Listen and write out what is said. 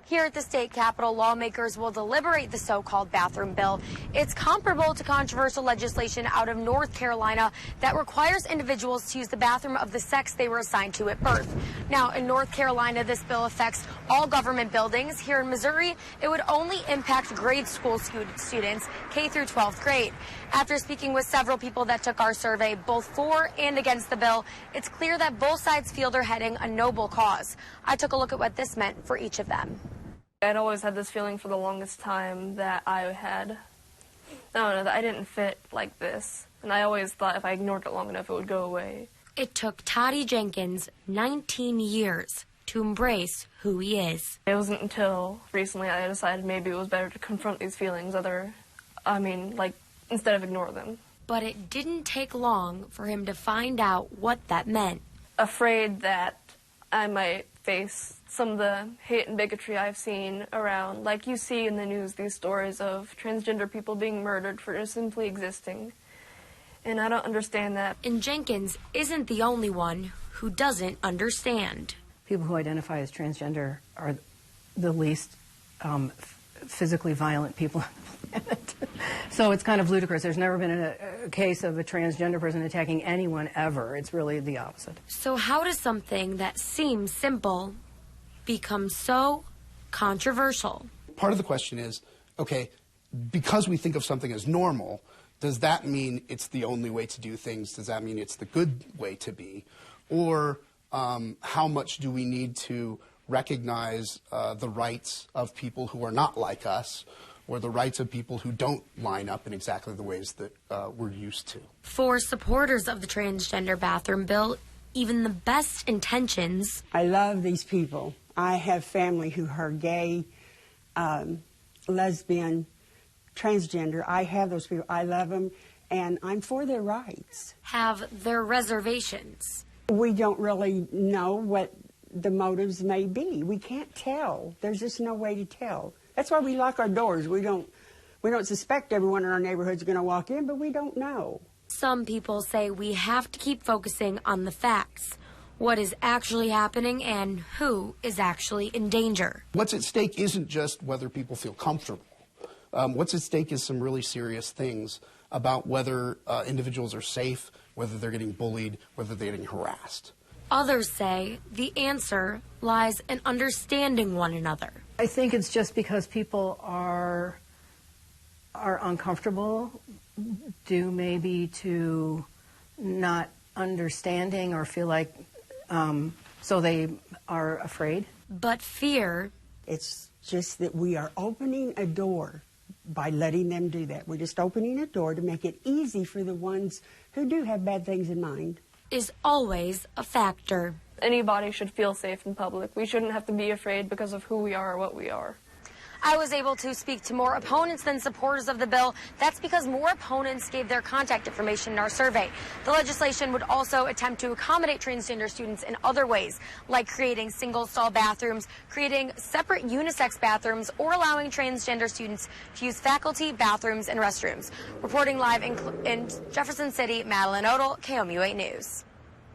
Here at the state capitol, lawmakers will deliberate the so-called bathroom bill. It's comparable to controversial legislation out of North Carolina that requires individuals to use the bathroom of the sex they were assigned to at birth. Now, in North Carolina, this bill affects all government buildings. Here in Missouri, it would only impact grade school students, K through 12th grade. After speaking with several people that took our survey, both for and against the bill, it's clear that both sides feel they're heading a noble cause. I took a look at what this meant for each of them. I'd always had this feeling for the longest time that I that I didn't fit like this. And I always thought if I ignored it long enough, it would go away. It took Toddy Jenkins 19 years to embrace who he is. It wasn't until recently I decided maybe it was better to confront these feelings instead of ignore them. But it didn't take long for him to find out what that meant. Afraid that I might face some of the hate and bigotry I've seen around. Like you see in the news, these stories of transgender people being murdered for just simply existing. And I don't understand that. And Jenkins isn't the only one who doesn't understand. People who identify as transgender are the least physically violent people on the planet. So it's kind of ludicrous. There's never been a case of a transgender person attacking anyone ever. It's really the opposite. So how does something that seems simple become so controversial? Part of the question is, okay, because we think of something as normal, does that mean it's the only way to do things? Does that mean it's the good way to be? Or how much do we need to recognize the rights of people who are not like us, or the rights of people who don't line up in exactly the ways that we're used to? For supporters of the transgender bathroom bill, even the best intentions... I love these people. I have family who are gay, lesbian, transgender. I have those people. I love them, and I'm for their rights. ...have their reservations. We don't really know what the motives may be. We can't tell. There's just no way to tell. That's why we lock our doors. We don't suspect everyone in our neighborhood's going to walk in, but we don't know. Some people say we have to keep focusing on the facts, what is actually happening and who is actually in danger. What's at stake isn't just whether people feel comfortable. What's at stake is some really serious things about whether individuals are safe, whether they're getting bullied, whether they're getting harassed. Others say the answer lies in understanding one another. I think it's just because people are uncomfortable, due maybe to not understanding or feel like, so they are afraid. But fear... It's just that we are opening a door by letting them do that. We're just opening a door to make it easy for the ones who do have bad things in mind. Is always a factor. Anybody should feel safe in public. We shouldn't have to be afraid because of who we are or what we are. I was able to speak to more opponents than supporters of the bill. That's because more opponents gave their contact information in our survey. The legislation would also attempt to accommodate transgender students in other ways, like creating single-stall bathrooms, creating separate unisex bathrooms, or allowing transgender students to use faculty bathrooms and restrooms. Reporting live in Jefferson City, Madeline Odle, KOMU 8 News.